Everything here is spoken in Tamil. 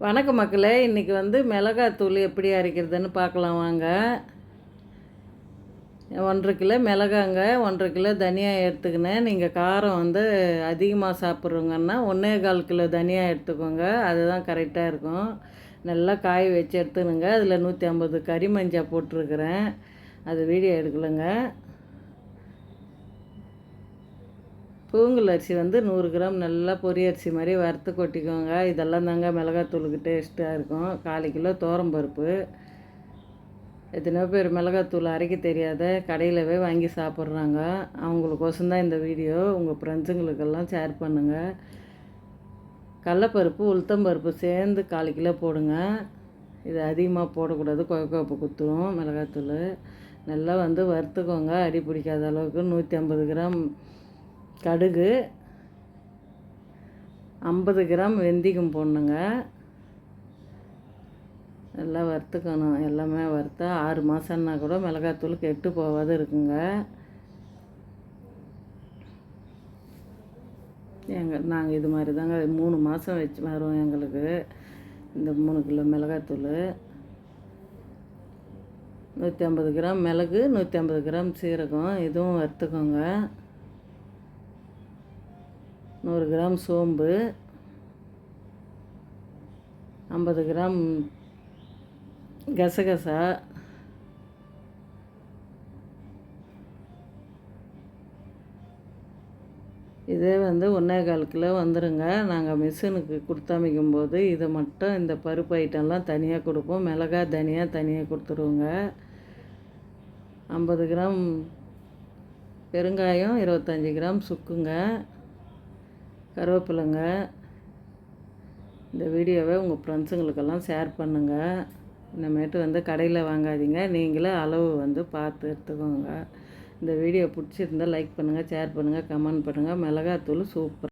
வணக்கம் மக்களே, இன்றைக்கி மிளகாத்தூள் எப்படி அரைக்கிறதுன்னு பார்க்கலாம் வாங்க. 1 கிலோ மிளகாங்க, 1 கிலோ தனியா எடுத்துக்கினேன். நீங்கள் காரம் அதிகமாக சாப்பிட்றவங்கன்னா 1,4 கிலோ தனியா எடுத்துக்கோங்க, அதுதான் கரெக்டாக இருக்கும். நல்லா காய வச்சு எடுத்துனுங்க. அதில் 150 கறி மஞ்சள் போட்டிருக்கிறேன், அது வீடியோ எடுக்கலைங்க. பூங்குல் அரிசி 100 கிராம் நல்லா பொரி அரிசி மாதிரி வறுத்து கொட்டிக்கோங்க. இதெல்லாம் தாங்க மிளகாத்தூளுக்கு டேஸ்ட்டாக இருக்கும். 1/4 கிலோ துவரம்பருப்பு. எத்தனையோ பேர் மிளகாத்தூள் அரைக்க தெரியாத கடையிலவே வாங்கி சாப்பிட்றாங்க. அவங்களுக்கோசம் தான் இந்த வீடியோ. உங்கள் ஃப்ரெண்ட்ஸுங்களுக்கெல்லாம் ஷேர் பண்ணுங்கள். கடலப்பருப்பு உளுத்தம்பருப்பு சேர்ந்து 1/4 கிலோ போடுங்க. இது அதிகமாக போடக்கூடாது, குழப்பு குத்துரும் மிளகாத்தூள். நல்லா வறுத்துக்கோங்க, அடி பிடிக்காத அளவுக்கு. 150 கிராம் கடுகு, 50 கிராம் வெந்தயம் போடணுங்க. நல்லா வறுத்துக்கணும். எல்லாமே வறுத்தா 6 மாதம்னா கூட மிளகாத்தூள் கெட்டு போகாது இருக்குங்க. நாங்கள் இது மாதிரி தாங்க 3 மாதம் வச்சு வரும் எங்களுக்கு இந்த 3 கிலோ மிளகாத்தூள். 150 கிராம் மிளகு, 150 கிராம் சீரகம், இதுவும் வறுத்துக்கோங்க. 100 கிராம் சோம்பு, 50 கிராம் கசகசா, இதே 1,4 கிலோ வந்துடுங்க. நாங்கள் மிஷினுக்கு கொடுத்தமைக்கும்போது இதை மட்டும் இந்த பருப்பு ஐட்டம்லாம் தனியாக கொடுப்போம். மிளகாய் தனியாக தனியாக கொடுத்துருவோங்க. 50 கிராம் பெருங்காயம், 25 கிராம் சுக்குங்க, கருவேப்பிலைங்க. இந்த வீடியோவை உங்கள் ஃப்ரெண்ட்ஸுங்களுக்கெல்லாம் ஷேர் பண்ணுங்கள். இனிமேட்டு கடையில் வாங்காதீங்க, நீங்களே அளவு பார்த்து எடுத்துக்கோங்க. இந்த வீடியோ பிடிச்சிருந்தால் லைக் பண்ணுங்கள், ஷேர் பண்ணுங்கள், கமெண்ட் பண்ணுங்கள். மிளகாத்தூள் சூப்பர்.